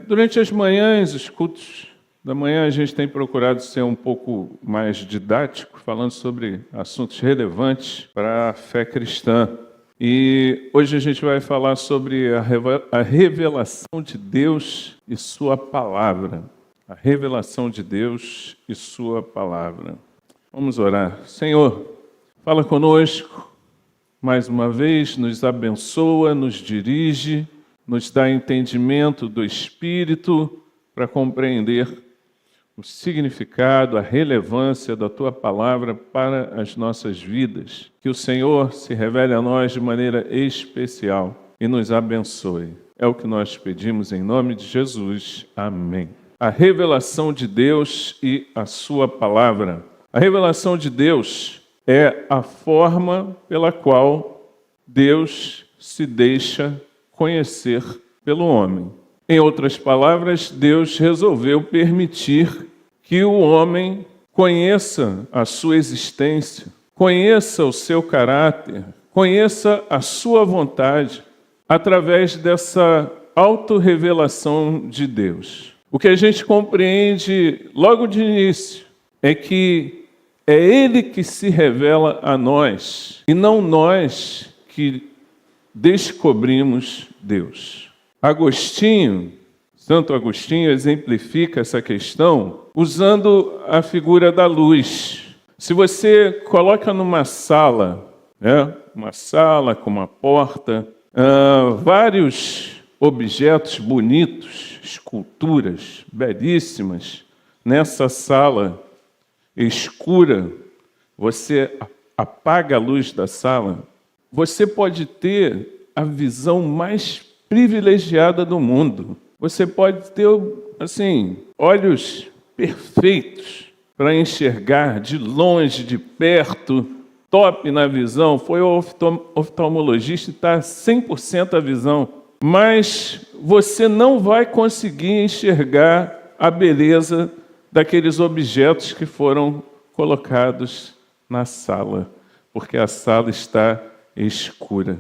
Durante as manhãs, os cultos da manhã, a gente tem procurado ser um pouco mais didático, falando sobre assuntos relevantes para a fé cristã. E hoje a gente vai falar sobre a revelação de Deus e sua palavra. A revelação de Deus e sua palavra. Vamos orar. Senhor, fala conosco mais uma vez, nos abençoa, nos dirige, nos dá entendimento do Espírito para compreender o significado, a relevância da Tua Palavra para as nossas vidas. Que o Senhor se revele a nós de maneira especial e nos abençoe. É o que nós pedimos em nome de Jesus. Amém. A revelação de Deus e a Sua Palavra. A revelação de Deus é a forma pela qual Deus se deixa conhecer pelo homem. Em outras palavras, Deus resolveu permitir que o homem conheça a sua existência, conheça o seu caráter, conheça a sua vontade, através dessa autorrevelação de Deus. O que a gente compreende logo de início é que é Ele que se revela a nós, e não nós que descobrimos Deus. Santo Agostinho exemplifica essa questão usando a figura da luz. Se você coloca numa sala, uma sala com uma porta, vários objetos bonitos, esculturas belíssimas, nessa sala escura, você apaga a luz da sala, você pode ter a visão mais privilegiada do mundo. Você pode ter, olhos perfeitos para enxergar de longe, de perto, top na visão. Foi o oftalmologista e está 100% a visão. Mas você não vai conseguir enxergar a beleza daqueles objetos que foram colocados na sala, porque a sala está escura.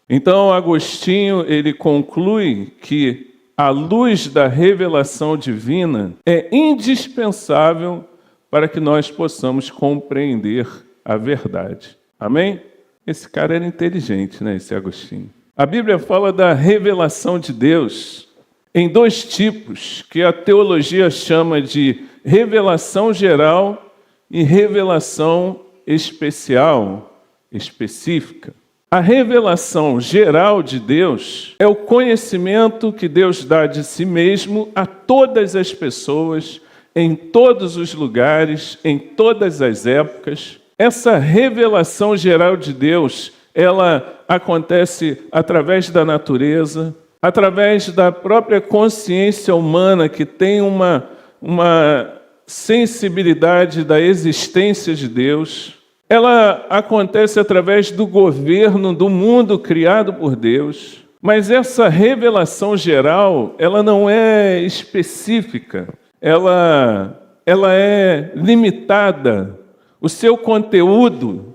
Então, Agostinho, ele conclui que a luz da revelação divina é indispensável para que nós possamos compreender a verdade. Amém? Esse cara era inteligente, né, esse Agostinho. A Bíblia fala da revelação de Deus em dois tipos, que a teologia chama de revelação geral e revelação especial, específica. A revelação geral de Deus é o conhecimento que Deus dá de si mesmo a todas as pessoas, em todos os lugares, em todas as épocas. Essa revelação geral de Deus, ela acontece através da natureza, através da própria consciência humana que tem uma sensibilidade da existência de Deus. Ela acontece através do governo do mundo criado por Deus. Mas essa revelação geral, ela não é específica, ela é limitada. O seu conteúdo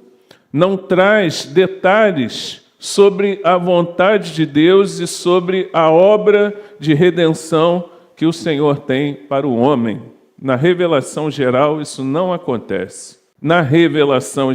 não traz detalhes sobre a vontade de Deus e sobre a obra de redenção que o Senhor tem para o homem. Na revelação geral, isso não acontece. Na revelação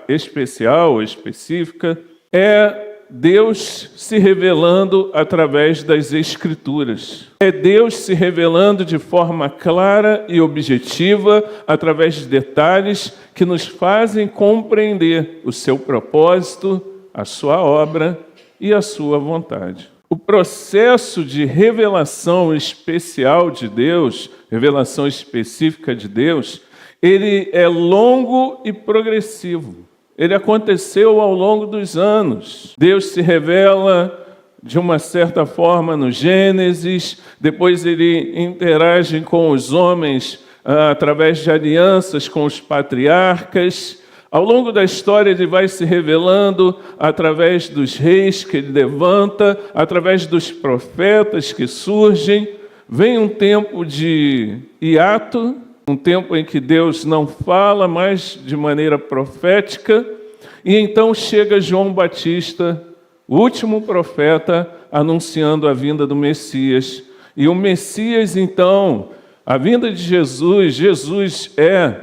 especial ou específica, é Deus se revelando através das Escrituras. É Deus se revelando de forma clara e objetiva, através de detalhes que nos fazem compreender o seu propósito, a sua obra e a sua vontade. O processo de revelação especial de Deus, revelação específica de Deus, ele é longo e progressivo. Ele aconteceu ao longo dos anos. Deus se revela de uma certa forma no Gênesis, depois ele interage com os homens através de alianças com os patriarcas. Ao longo da história ele vai se revelando através dos reis que ele levanta, através dos profetas que surgem. Vem um tempo de hiato, um tempo em que Deus não fala mais de maneira profética, e então chega João Batista, o último profeta, anunciando a vinda do Messias, E o Messias, então, a vinda de Jesus, Jesus é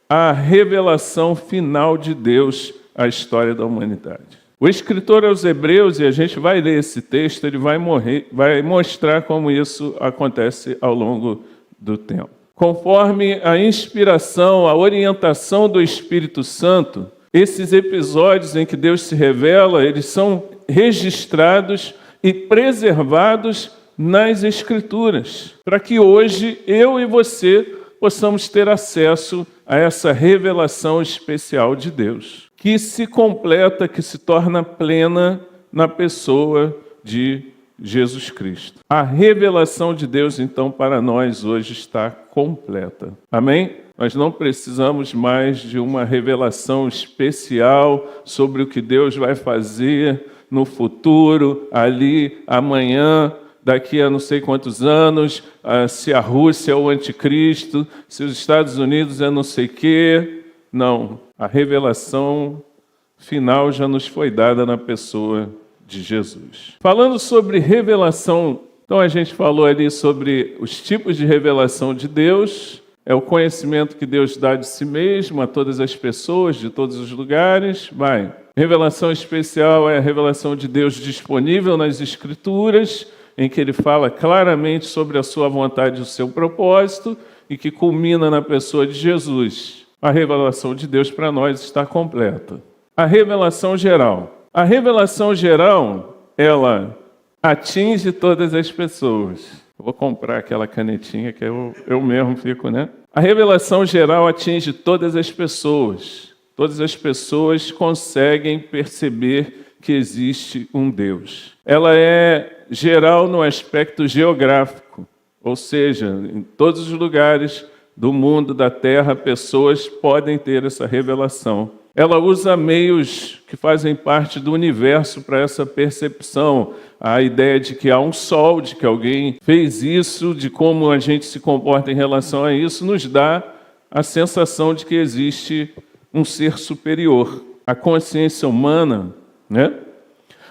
a revelação final de Deus à história da humanidade. O escritor aos Hebreus, e a gente vai ler esse texto, ele vai mostrar como isso acontece ao longo do tempo. Conforme a inspiração, a orientação do Espírito Santo, esses episódios em que Deus se revela, eles são registrados e preservados nas Escrituras, para que hoje eu e você possamos ter acesso a essa revelação especial de Deus, que se completa, que se torna plena na pessoa de Jesus Cristo. A revelação de Deus, então, para nós hoje está completa. Amém? Nós não precisamos mais de uma revelação especial sobre o que Deus vai fazer no futuro, ali, amanhã, daqui a não sei quantos anos, se a Rússia é o anticristo, se os Estados Unidos é não sei o quê. Não, a revelação final já nos foi dada na pessoa de Jesus. Falando sobre revelação, então a gente falou ali sobre os tipos de revelação de Deus, é o conhecimento que Deus dá de si mesmo a todas as pessoas, de todos os lugares. Revelação especial é a revelação de Deus disponível nas Escrituras, em que ele fala claramente sobre a sua vontade e o seu propósito, e que culmina na pessoa de Jesus. A revelação de Deus para nós está completa. A revelação geral. A revelação geral, ela atinge todas as pessoas. Eu vou comprar aquela canetinha que eu mesmo fico, né? A revelação geral atinge todas as pessoas. Todas as pessoas conseguem perceber que existe um Deus. Ela é geral no aspecto geográfico, ou seja, em todos os lugares do mundo, da terra, pessoas podem ter essa revelação. Ela usa meios que fazem parte do universo para essa percepção. A ideia de que há um sol, de que alguém fez isso, de como a gente se comporta em relação a isso, nos dá a sensação de que existe um ser superior. A consciência humana, né?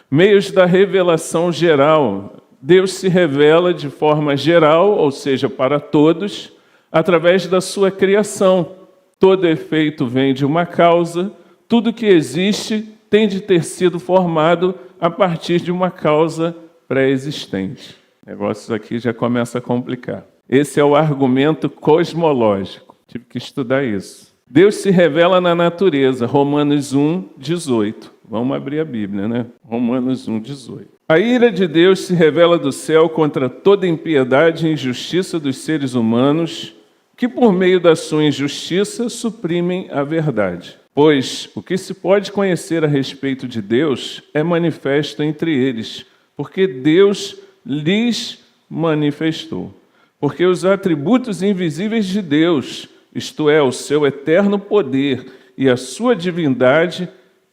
Meios da revelação geral. Deus se revela de forma geral, ou seja, para todos, através da sua criação. Todo efeito vem de uma causa, tudo que existe tem de ter sido formado a partir de uma causa pré-existente. O negócio aqui já começa a complicar. Esse é o argumento cosmológico. Tive que estudar isso. Deus se revela na natureza, Romanos 1, 18. Vamos abrir a Bíblia, né? Romanos 1, 18. A ira de Deus se revela do céu contra toda impiedade e injustiça dos seres humanos, que por meio da sua injustiça suprimem a verdade. Pois o que se pode conhecer a respeito de Deus é manifesto entre eles, porque Deus lhes manifestou. Porque os atributos invisíveis de Deus, isto é, o seu eterno poder e a sua divindade,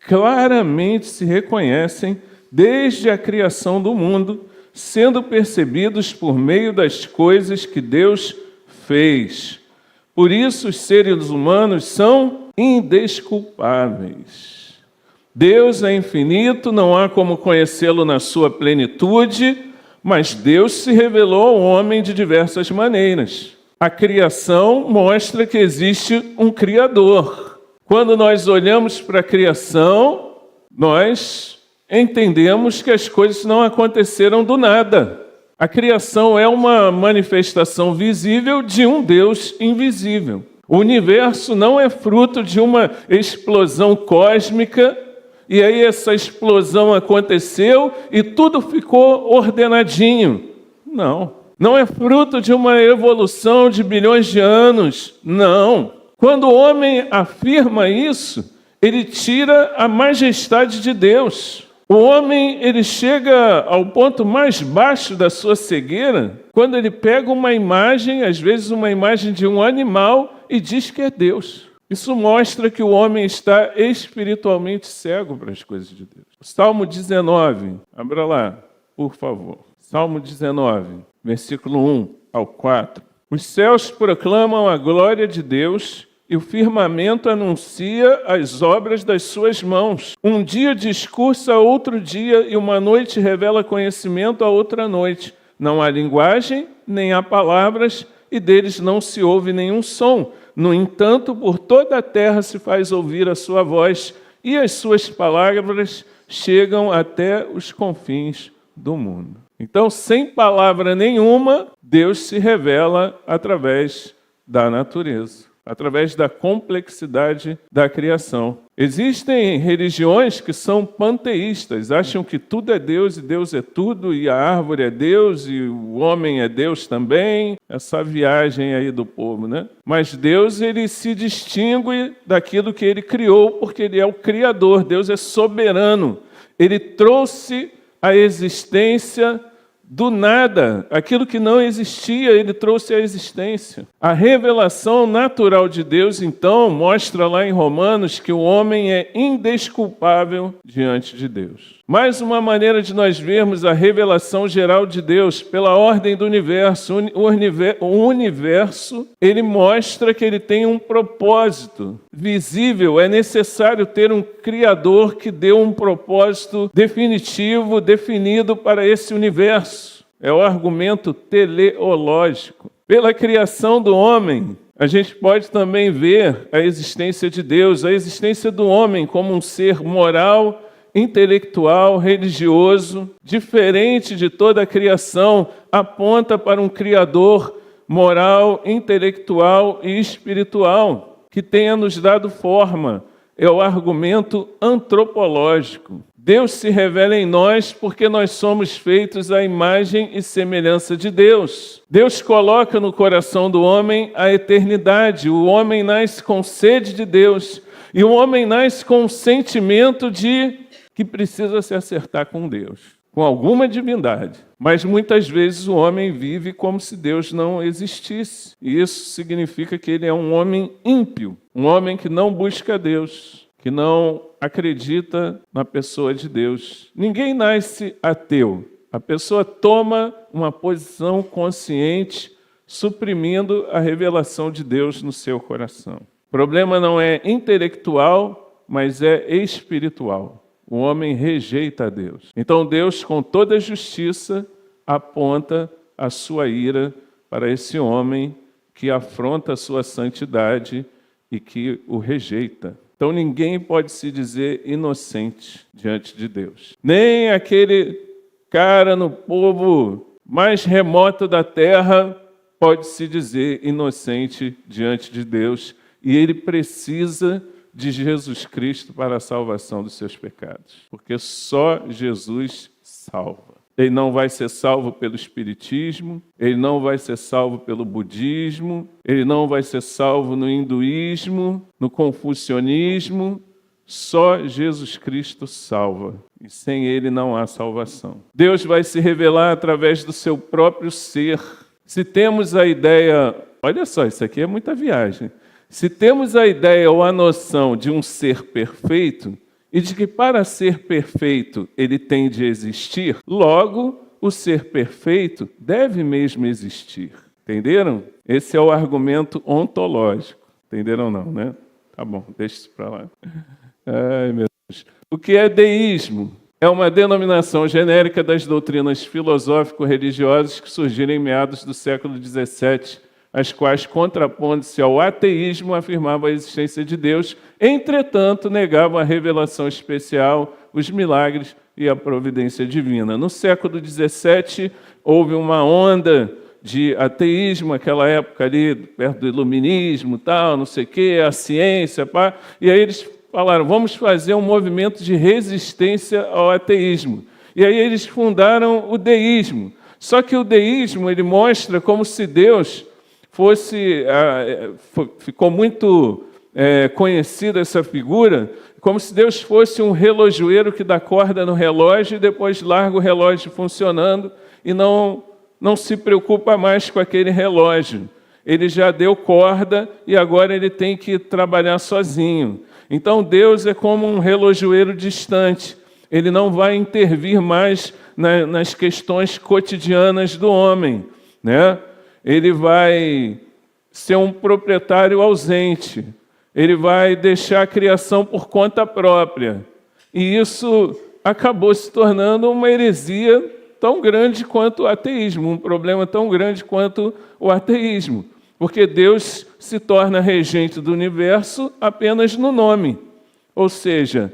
claramente se reconhecem desde a criação do mundo, sendo percebidos por meio das coisas que Deus fez. Por isso, os seres humanos são indesculpáveis. Deus é infinito, não há como conhecê-lo na sua plenitude, mas Deus se revelou ao homem de diversas maneiras. A criação mostra que existe um Criador. Quando nós olhamos para a criação, nós entendemos que as coisas não aconteceram do nada. A criação é uma manifestação visível de um Deus invisível. O universo não é fruto de uma explosão cósmica, e aí essa explosão aconteceu e tudo ficou ordenadinho. Não. Não é fruto de uma evolução de bilhões de anos. Não. Quando o homem afirma isso, ele tira a majestade de Deus. O homem, ele chega ao ponto mais baixo da sua cegueira quando ele pega uma imagem, às vezes uma imagem de um animal, e diz que é Deus. Isso mostra que o homem está espiritualmente cego para as coisas de Deus. Salmo 19, abra lá, por favor. Salmo 19, versículo 1 ao 4. Os céus proclamam a glória de Deus, e o firmamento anuncia as obras das suas mãos. Um dia discursa a outro dia, e uma noite revela conhecimento a outra noite. não há linguagem, nem há palavras, e deles não se ouve nenhum som. No entanto, por toda a terra se faz ouvir a sua voz, e as suas palavras chegam até os confins do mundo. Então, sem palavra nenhuma, Deus se revela através da natureza, através da complexidade da criação. Existem religiões que são panteístas, acham que tudo é Deus e Deus é tudo, e a árvore é Deus e o homem é Deus também. Essa viagem aí do povo, né? Mas Deus, ele se distingue daquilo que ele criou, porque ele é o Criador. Deus é soberano. Ele trouxe a existência do nada, aquilo que não existia, ele trouxe à existência. A revelação natural de Deus, então, mostra lá em Romanos que o homem é indesculpável diante de Deus. Mais uma maneira de nós vermos a revelação geral de Deus pela ordem do universo. O universo, ele mostra que ele tem um propósito visível. É necessário ter um Criador que deu um propósito definitivo, definido para esse universo. É o argumento teleológico. Pela criação do homem, a gente pode também ver a existência de Deus, a existência do homem como um ser moral, intelectual, religioso, diferente de toda a criação, aponta para um Criador moral, intelectual e espiritual, que tenha nos dado forma. É o argumento antropológico. Deus se revela em nós porque nós somos feitos à imagem e semelhança de Deus. Deus coloca no coração do homem a eternidade. O homem nasce com sede de Deus. E o homem nasce com o sentimento de que precisa se acertar com Deus, com alguma divindade. Mas muitas vezes o homem vive como se Deus não existisse. E isso significa que ele é um homem ímpio, um homem que não busca Deus, que não acredita na pessoa de Deus. Ninguém nasce ateu. A pessoa toma uma posição consciente, suprimindo a revelação de Deus no seu coração. O problema não é intelectual, mas é espiritual. O homem rejeita a Deus. Então Deus, com toda a justiça, aponta a sua ira para esse homem que afronta a sua santidade e que o rejeita. Então ninguém pode se dizer inocente diante de Deus. Nem aquele cara no povo mais remoto da terra pode se dizer inocente diante de Deus. E ele precisa de Jesus Cristo para a salvação dos seus pecados. Porque só Jesus salva. Ele não vai ser salvo pelo espiritismo, ele não vai ser salvo pelo budismo, ele não vai ser salvo no hinduísmo, no confucionismo. Só Jesus Cristo salva. E sem ele não há salvação. Deus vai se revelar através do seu próprio ser. Se temos a ideia... Olha só, isso aqui é muita viagem. Se temos a ideia ou a noção de um ser perfeito e de que para ser perfeito ele tem de existir, logo o ser perfeito deve mesmo existir. Entenderam? Esse é o argumento ontológico. Entenderam não, né? Tá bom, deixa isso para lá. Ai, meu Deus. O que é deísmo? É uma denominação genérica das doutrinas filosófico-religiosas que surgiram em meados do século XVII, as quais, contrapondo-se ao ateísmo, afirmavam a existência de Deus, entretanto, negavam a revelação especial, os milagres e a providência divina. No século XVII, houve uma onda de ateísmo, aquela época ali, perto do iluminismo, tal, não sei o quê, a ciência, pá, e aí eles falaram, vamos fazer um movimento de resistência ao ateísmo. E aí eles fundaram o deísmo. Só que o deísmo, ele mostra como se Deus ficou muito conhecida essa figura, como se Deus fosse um relojoeiro que dá corda no relógio e depois larga o relógio funcionando e não se preocupa mais com aquele relógio. Ele já deu corda e agora ele tem que trabalhar sozinho. Então Deus é como um relojoeiro distante. Ele não vai intervir mais nas questões cotidianas do homem, né? Ele vai ser um proprietário ausente. Ele vai deixar a criação por conta própria. E isso acabou se tornando uma heresia tão grande quanto o ateísmo, um problema tão grande quanto o ateísmo, porque Deus se torna regente do universo apenas no nome, ou seja,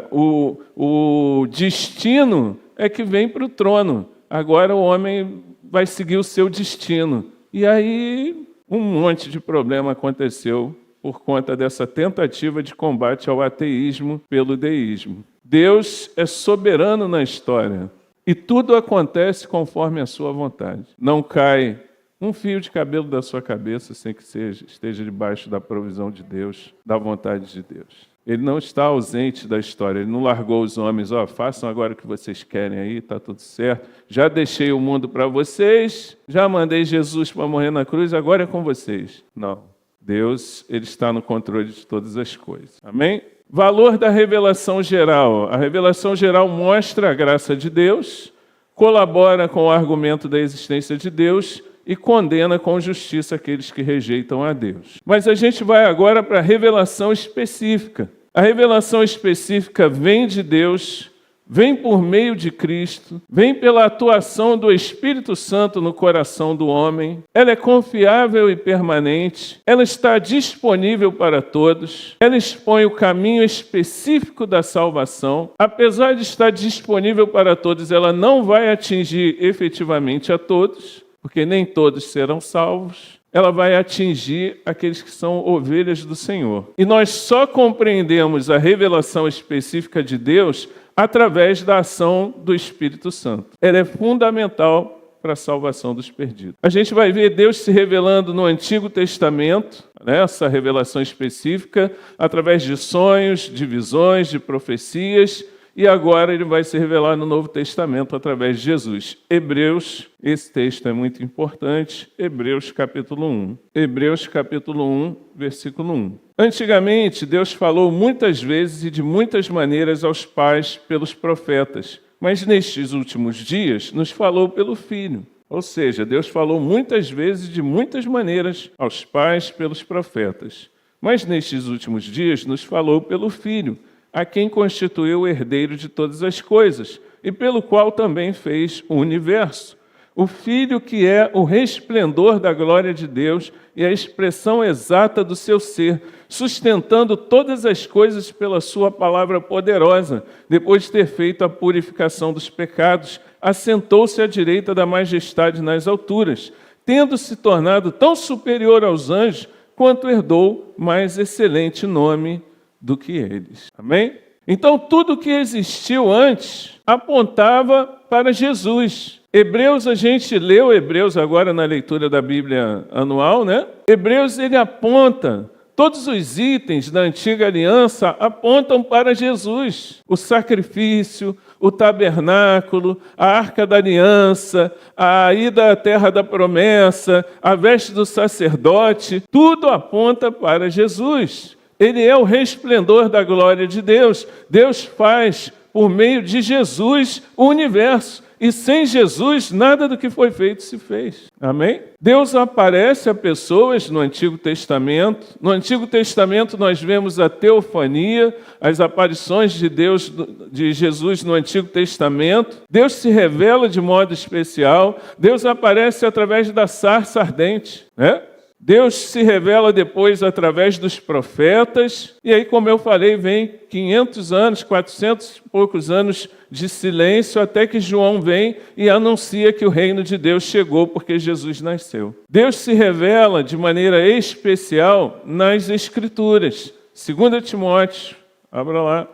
o destino é que vem para o trono, agora o homem vai seguir o seu destino, e aí um monte de problema aconteceu por conta dessa tentativa de combate ao ateísmo pelo deísmo. Deus é soberano na história e tudo acontece conforme a sua vontade. Não cai um fio de cabelo da sua cabeça sem que esteja debaixo da provisão de Deus, da vontade de Deus. Ele não está ausente da história, ele não largou os homens, façam agora o que vocês querem aí, está tudo certo. Já deixei o mundo para vocês, já mandei Jesus para morrer na cruz, agora é com vocês. Não, Deus, ele está no controle de todas as coisas. Amém? Valor da revelação geral. A revelação geral mostra a graça de Deus, colabora com o argumento da existência de Deus e condena com justiça aqueles que rejeitam a Deus. Mas a gente vai agora para a revelação específica. A revelação específica vem de Deus, vem por meio de Cristo, vem pela atuação do Espírito Santo no coração do homem. Ela é confiável e permanente, ela está disponível para todos, ela expõe o caminho específico da salvação. Apesar de estar disponível para todos, ela não vai atingir efetivamente a todos, porque nem todos serão salvos. Ela vai atingir aqueles que são ovelhas do Senhor. E nós só compreendemos a revelação específica de Deus através da ação do Espírito Santo. Ela é fundamental para a salvação dos perdidos. A gente vai ver Deus se revelando no Antigo Testamento, essa revelação específica, através de sonhos, de visões, de profecias, e agora ele vai se revelar no Novo Testamento através de Jesus. Hebreus, esse texto é muito importante, Hebreus capítulo 1. Hebreus capítulo 1, versículo 1. Antigamente, Deus falou muitas vezes e de muitas maneiras aos pais pelos profetas, mas nestes últimos dias nos falou pelo Filho. Ou seja, Deus falou muitas vezes e de muitas maneiras aos pais pelos profetas, mas nestes últimos dias nos falou pelo Filho, a quem constituiu o herdeiro de todas as coisas, e pelo qual também fez o universo. O Filho que é o resplendor da glória de Deus e a expressão exata do seu ser, sustentando todas as coisas pela sua palavra poderosa, depois de ter feito a purificação dos pecados, assentou-se à direita da majestade nas alturas, tendo se tornado tão superior aos anjos, quanto herdou mais excelente nome do que eles. Amém? Então, tudo que existiu antes apontava para Jesus. Hebreus, a gente leu Hebreus agora na leitura da Bíblia anual, Hebreus, ele aponta, todos os itens da antiga aliança apontam para Jesus. O sacrifício, o tabernáculo, a arca da aliança, a ida à terra da promessa, a veste do sacerdote, tudo aponta para Jesus. Ele é o resplendor da glória de Deus. Deus faz, por meio de Jesus, o universo. E sem Jesus, nada do que foi feito se fez. Amém? Deus aparece a pessoas no Antigo Testamento. No Antigo Testamento nós vemos a teofania, as aparições de Deus, de Jesus no Antigo Testamento. Deus se revela de modo especial. Deus aparece através da sarça ardente, Deus se revela depois através dos profetas, e aí, como eu falei, vem 500 anos, 400 e poucos anos de silêncio, até que João vem e anuncia que o reino de Deus chegou, porque Jesus nasceu. Deus se revela de maneira especial nas Escrituras. 2 Timóteo, abra lá,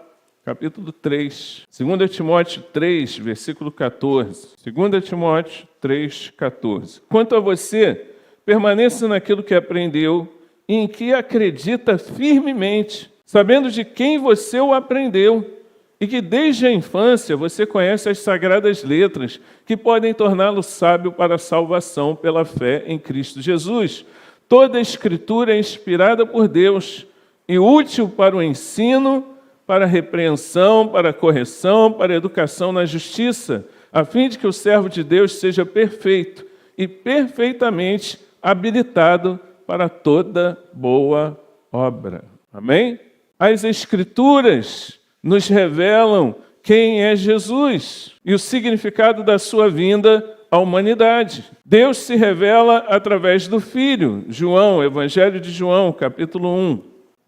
capítulo 3. 2 Timóteo 3, versículo 14. 2 Timóteo 3, 14. Quanto a você, permaneça naquilo que aprendeu e em que acredita firmemente, sabendo de quem você o aprendeu, e que desde a infância você conhece as sagradas letras, que podem torná-lo sábio para a salvação pela fé em Cristo Jesus. Toda a Escritura é inspirada por Deus e útil para o ensino, para a repreensão, para a correção, para a educação na justiça, a fim de que o servo de Deus seja perfeito e perfeitamente habilitado para toda boa obra. Amém? As Escrituras nos revelam quem é Jesus e o significado da sua vinda à humanidade. Deus se revela através do Filho. João, Evangelho de João, capítulo 1.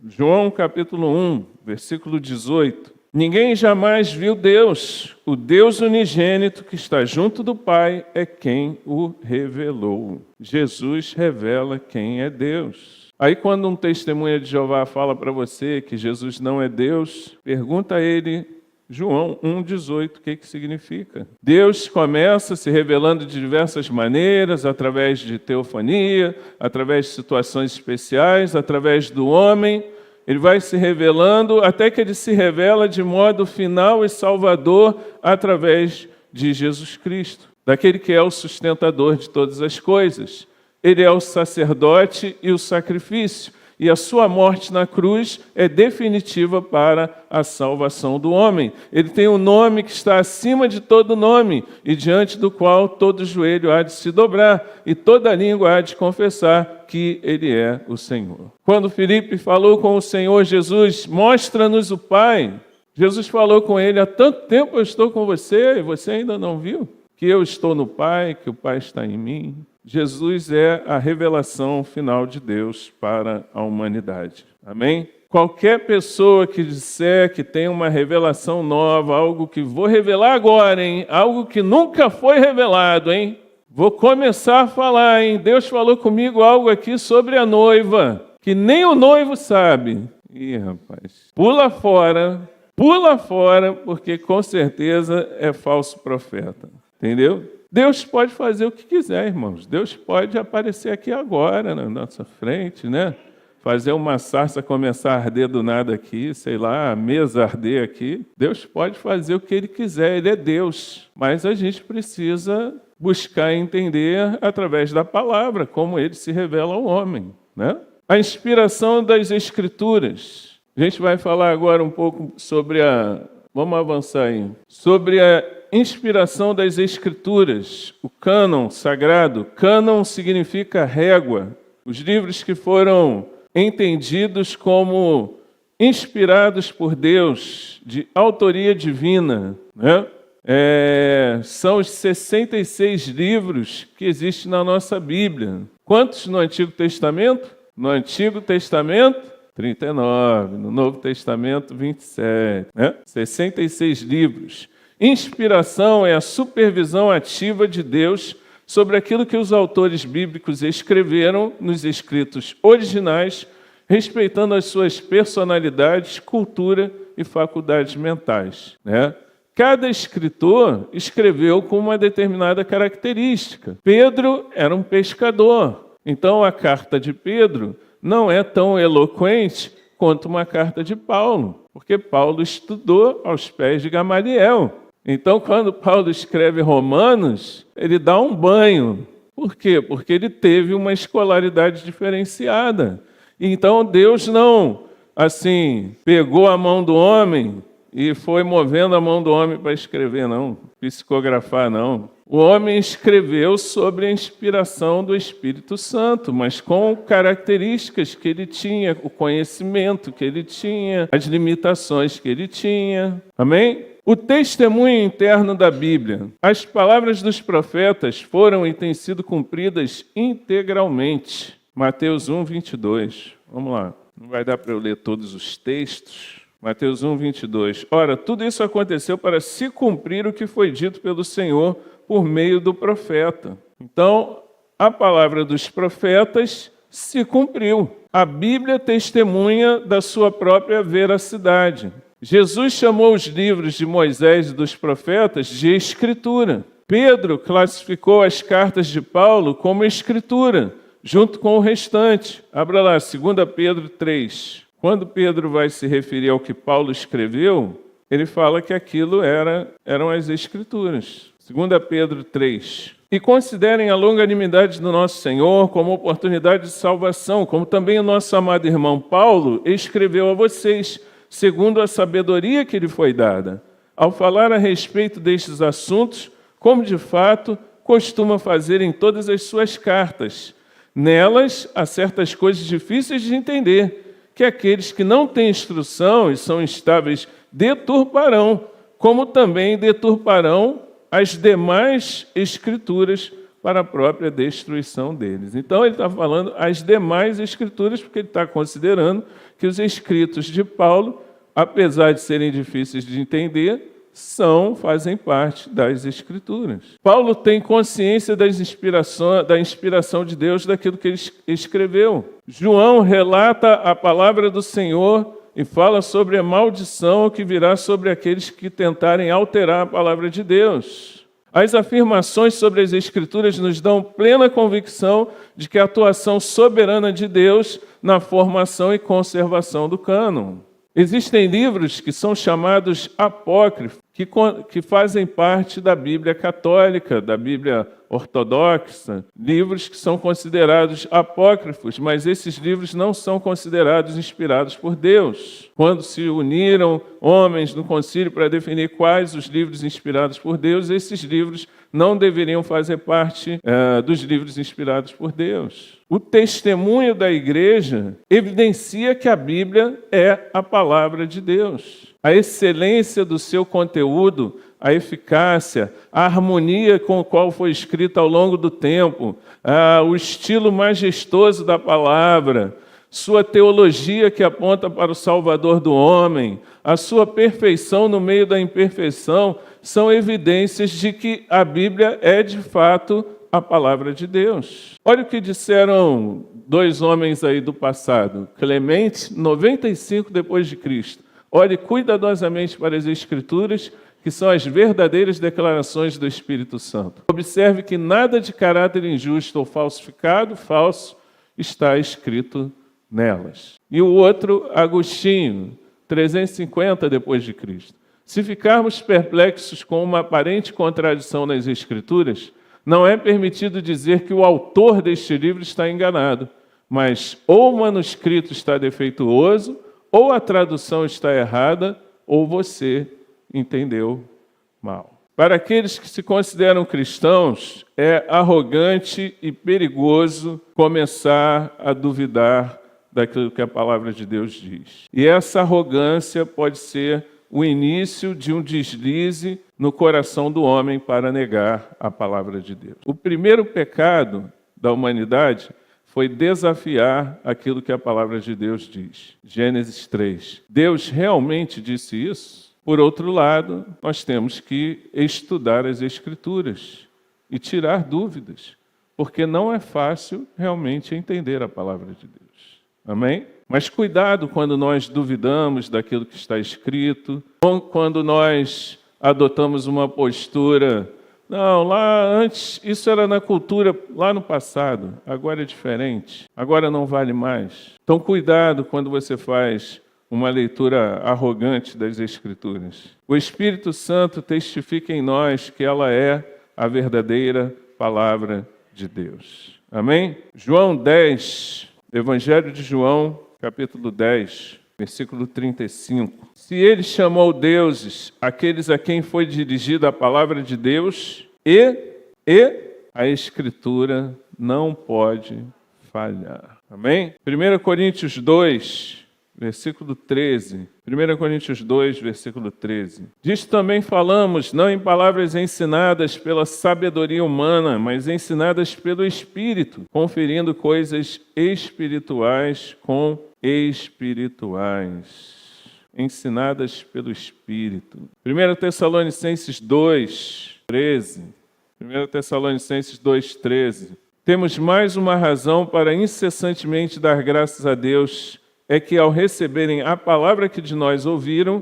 João, capítulo 1, versículo 18. Ninguém jamais viu Deus. O Deus unigênito que está junto do Pai é quem o revelou. Jesus revela quem é Deus. Aí quando um testemunha de Jeová fala para você que Jesus não é Deus, pergunta a ele, João 1,18, o que significa? Deus começa se revelando de diversas maneiras, através de teofania, através de situações especiais, através do homem. Ele vai se revelando até que ele se revela de modo final e salvador através de Jesus Cristo, daquele que é o sustentador de todas as coisas. Ele é o sacerdote e o sacrifício. E a sua morte na cruz é definitiva para a salvação do homem. Ele tem um nome que está acima de todo nome, e diante do qual todo joelho há de se dobrar, e toda língua há de confessar que ele é o Senhor. Quando Filipe falou com o Senhor Jesus, mostra-nos o Pai, Jesus falou com ele, há tanto tempo eu estou com você, e você ainda não viu? Que eu estou no Pai, que o Pai está em mim. Jesus é a revelação final de Deus para a humanidade. Amém? Qualquer pessoa que disser que tem uma revelação nova, algo que vou revelar agora, hein? Algo que nunca foi revelado, hein? Vou começar a falar, hein? Deus falou comigo algo aqui sobre a noiva, que nem o noivo sabe. Ih, rapaz, pula fora, porque com certeza é falso profeta. Entendeu? Deus pode fazer o que quiser, irmãos. Deus pode aparecer aqui agora, na nossa frente, né? Fazer uma sarça começar a arder do nada aqui, sei lá, a mesa arder aqui. Deus pode fazer o que Ele quiser, Ele é Deus. Mas a gente precisa buscar entender através da palavra, como Ele se revela ao homem, né? A inspiração das Escrituras. A gente vai falar agora um pouco sobre Vamos avançar aí. Sobre a inspiração das Escrituras, o cânon sagrado. Cânon significa régua. Os livros que foram entendidos como inspirados por Deus, de autoria divina, né? São os 66 livros que existem na nossa Bíblia. Quantos no Antigo Testamento? No Antigo Testamento, 39. No Novo Testamento, 27. 66 livros. Inspiração é a supervisão ativa de Deus sobre aquilo que os autores bíblicos escreveram nos escritos originais, respeitando as suas personalidades, cultura e faculdades mentais, né? Cada escritor escreveu com uma determinada característica. Pedro era um pescador, então a carta de Pedro não é tão eloquente quanto uma carta de Paulo, porque Paulo estudou aos pés de Gamaliel. Então, quando Paulo escreve Romanos, ele dá um banho. Por quê? Porque ele teve uma escolaridade diferenciada. Então, Deus não, pegou a mão do homem e foi movendo a mão do homem para escrever, não, psicografar, não. O homem escreveu sobre a inspiração do Espírito Santo, mas com características que ele tinha, o conhecimento que ele tinha, as limitações que ele tinha. Amém? O testemunho interno da Bíblia. As palavras dos profetas foram e têm sido cumpridas integralmente. Mateus 1, 22. Vamos lá. Não vai dar para eu ler todos os textos. Mateus 1, 22. Ora, tudo isso aconteceu para se cumprir o que foi dito pelo Senhor por meio do profeta. Então, a palavra dos profetas se cumpriu. A Bíblia testemunha da sua própria veracidade. Jesus chamou os livros de Moisés e dos profetas de Escritura. Pedro classificou as cartas de Paulo como Escritura, junto com o restante. Abra lá, 2 Pedro 3. Quando Pedro vai se referir ao que Paulo escreveu, ele fala que aquilo eram as Escrituras. 2 Pedro 3. E considerem a longanimidade do nosso Senhor como oportunidade de salvação, como também o nosso amado irmão Paulo escreveu a vocês, segundo a sabedoria que lhe foi dada, ao falar a respeito destes assuntos, como de fato costuma fazer em todas as suas cartas. Nelas há certas coisas difíceis de entender, que aqueles que não têm instrução e são instáveis deturparão, como também deturparão as demais escrituras para a própria destruição deles. Então ele está falando as demais escrituras, porque ele está considerando que os escritos de Paulo, apesar de serem difíceis de entender, fazem parte das Escrituras. Paulo tem consciência da inspiração de Deus daquilo que ele escreveu. João relata a palavra do Senhor e fala sobre a maldição que virá sobre aqueles que tentarem alterar a palavra de Deus. As afirmações sobre as Escrituras nos dão plena convicção de que a atuação soberana de Deus na formação e conservação do cânon. Existem livros que são chamados apócrifos, que fazem parte da Bíblia católica, da Bíblia ortodoxa, livros que são considerados apócrifos, mas esses livros não são considerados inspirados por Deus. Quando se uniram homens no concílio para definir quais os livros inspirados por Deus, esses livros não deveriam fazer parte dos livros inspirados por Deus. O testemunho da igreja evidencia que a Bíblia é a palavra de Deus. A excelência do seu conteúdo, a eficácia, a harmonia com a qual foi escrita ao longo do tempo, o estilo majestoso da palavra, sua teologia que aponta para o Salvador do homem, a sua perfeição no meio da imperfeição, são evidências de que a Bíblia é, de fato, a palavra de Deus. Olha o que disseram dois homens aí do passado. Clemente, 95 depois de Cristo. Olhe cuidadosamente para as Escrituras, que são as verdadeiras declarações do Espírito Santo. Observe que nada de caráter injusto ou falsificado, falso, está escrito nelas. E o outro, Agostinho, 350 depois de Cristo. Se ficarmos perplexos com uma aparente contradição nas Escrituras, não é permitido dizer que o autor deste livro está enganado, mas ou o manuscrito está defeituoso, ou a tradução está errada, ou você entendeu mal. Para aqueles que se consideram cristãos, é arrogante e perigoso começar a duvidar daquilo que a palavra de Deus diz. E essa arrogância pode ser o início de um deslize no coração do homem para negar a palavra de Deus. O primeiro pecado da humanidade foi desafiar aquilo que a palavra de Deus diz. Gênesis 3. Deus realmente disse isso? Por outro lado, nós temos que estudar as Escrituras e tirar dúvidas, porque não é fácil realmente entender a palavra de Deus. Amém? Mas cuidado quando nós duvidamos daquilo que está escrito, ou quando nós adotamos uma postura, não, lá antes, isso era na cultura, lá no passado, agora é diferente, agora não vale mais. Então cuidado quando você faz uma leitura arrogante das Escrituras. O Espírito Santo testifica em nós que ela é a verdadeira palavra de Deus. Amém? João 10, Evangelho de João, capítulo 10, versículo 35. Se ele chamou deuses aqueles a quem foi dirigida a palavra de Deus, e a Escritura não pode falhar. Amém? 1 Coríntios 2, versículo 13. 1 Coríntios 2, versículo 13. Disto também falamos, não em palavras ensinadas pela sabedoria humana, mas ensinadas pelo Espírito, conferindo coisas espirituais com espirituais. Ensinadas pelo Espírito. 1 Tessalonicenses 2, 13. 1 Tessalonicenses 2, 13. Temos mais uma razão para incessantemente dar graças a Deus, é que ao receberem a palavra que de nós ouviram,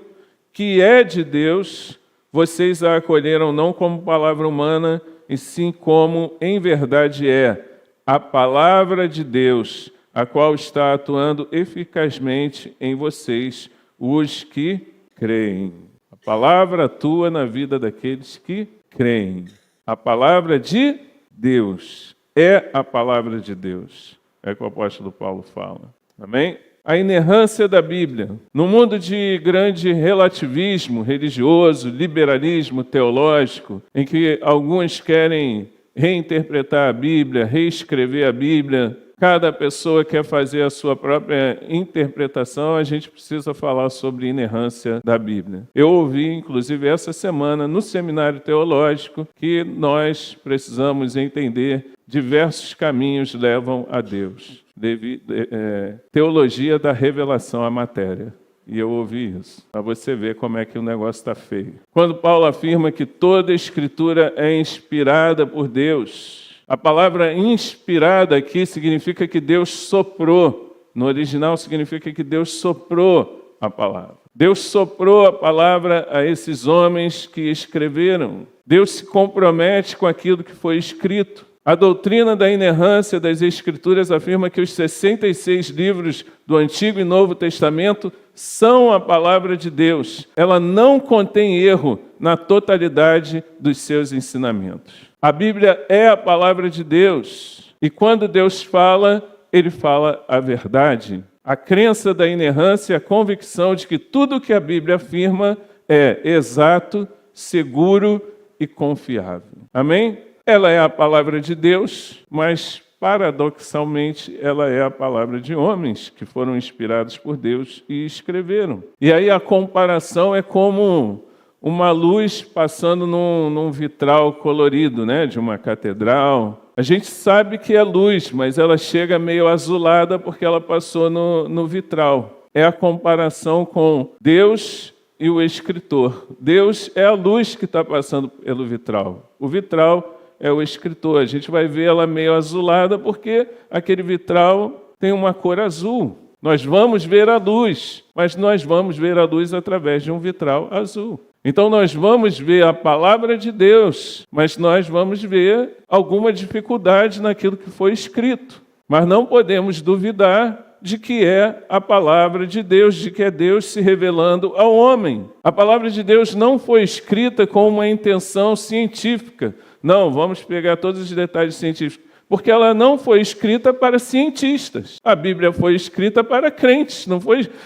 que é de Deus, vocês a acolheram não como palavra humana, e sim como em verdade é a palavra de Deus, a qual está atuando eficazmente em vocês, os que creem. A palavra atua na vida daqueles que creem. A palavra de Deus é a palavra de Deus. É o que o apóstolo Paulo fala. Amém? A inerrância da Bíblia. No mundo de grande relativismo religioso, liberalismo teológico, em que alguns querem reinterpretar a Bíblia, reescrever a Bíblia, Cada pessoa quer fazer a sua própria interpretação, a gente precisa falar sobre inerrância da Bíblia. Eu ouvi, inclusive, essa semana, no seminário teológico, que nós precisamos entender diversos caminhos levam a Deus. Teologia da revelação à matéria. E eu ouvi isso, para você ver como é que o negócio está feio. Quando Paulo afirma que toda a Escritura é inspirada por Deus, a palavra inspirada aqui significa que Deus soprou. No original significa que Deus soprou a palavra. Deus soprou a palavra a esses homens que escreveram. Deus se compromete com aquilo que foi escrito. A doutrina da inerrância das Escrituras afirma que os 66 livros do Antigo e Novo Testamento são a palavra de Deus. Ela não contém erro na totalidade dos seus ensinamentos. A Bíblia é a palavra de Deus. E quando Deus fala, Ele fala a verdade. A crença da inerrância é a convicção de que tudo que a Bíblia afirma é exato, seguro e confiável. Amém? Ela é a palavra de Deus, mas, paradoxalmente, ela é a palavra de homens que foram inspirados por Deus e escreveram. E aí a comparação é como uma luz passando num vitral colorido, né, de uma catedral. A gente sabe que é luz, mas ela chega meio azulada porque ela passou no vitral. É a comparação com Deus e o escritor. Deus é a luz que está passando pelo vitral. O vitral é o escritor. A gente vai ver ela meio azulada porque aquele vitral tem uma cor azul. Nós vamos ver a luz, mas nós vamos ver a luz através de um vitral azul. Então nós vamos ver a palavra de Deus, mas nós vamos ver alguma dificuldade naquilo que foi escrito. Mas não podemos duvidar de que é a palavra de Deus, de que é Deus se revelando ao homem. A palavra de Deus não foi escrita com uma intenção científica. Não, vamos pegar todos os detalhes científicos. Porque ela não foi escrita para cientistas. A Bíblia foi escrita para crentes.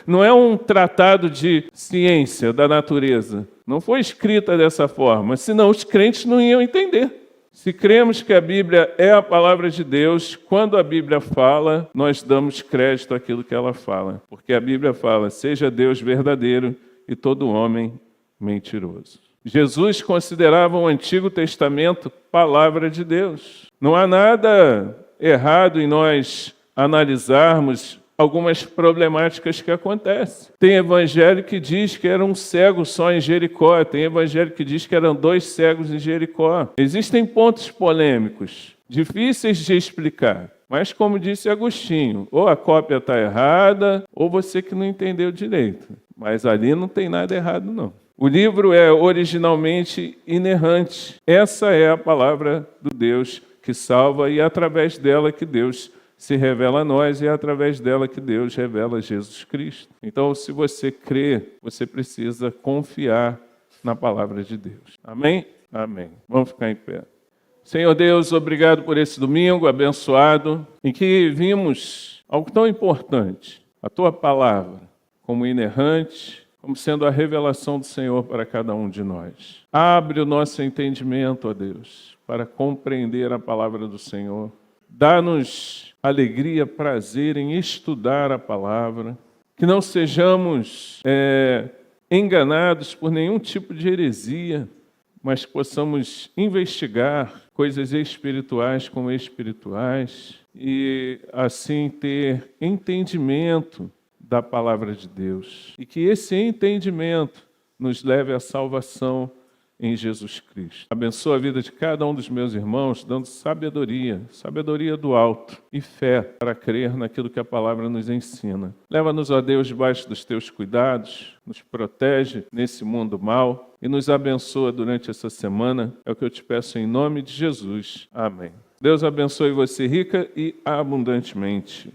Não é um tratado de ciência da natureza. Não foi escrita dessa forma, senão os crentes não iam entender. Se cremos que a Bíblia é a palavra de Deus, quando a Bíblia fala, nós damos crédito àquilo que ela fala. Porque a Bíblia fala, seja Deus verdadeiro e todo homem mentiroso. Jesus considerava o Antigo Testamento palavra de Deus. Não há nada errado em nós analisarmos algumas problemáticas que acontecem. Tem evangelho que diz que era um cego só em Jericó, tem evangelho que diz que eram 2 cegos em Jericó. Existem pontos polêmicos, difíceis de explicar. Mas, como disse Agostinho, ou a cópia está errada, ou você que não entendeu direito. Mas ali não tem nada errado, não. O livro é originalmente inerrante. Essa é a palavra do Deus que salva e é através dela que Deus se revela a nós e é através dela que Deus revela Jesus Cristo. Então, se você crê, você precisa confiar na palavra de Deus. Amém? Amém. Vamos ficar em pé. Senhor Deus, obrigado por esse domingo abençoado em que vimos algo tão importante, a Tua palavra, como inerrante, como sendo a revelação do Senhor para cada um de nós. Abre o nosso entendimento, ó Deus, para compreender a palavra do Senhor. Dá-nos alegria, prazer em estudar a palavra, que não sejamos enganados por nenhum tipo de heresia, mas possamos investigar coisas espirituais como espirituais e assim ter entendimento da palavra de Deus. E que esse entendimento nos leve à salvação em Jesus Cristo. Abençoa a vida de cada um dos meus irmãos, dando sabedoria do alto e fé para crer naquilo que a palavra nos ensina. Leva-nos, ó Deus, debaixo dos teus cuidados, nos protege nesse mundo mau e nos abençoa durante essa semana. É o que eu te peço em nome de Jesus. Amém. Deus abençoe você rica e abundantemente.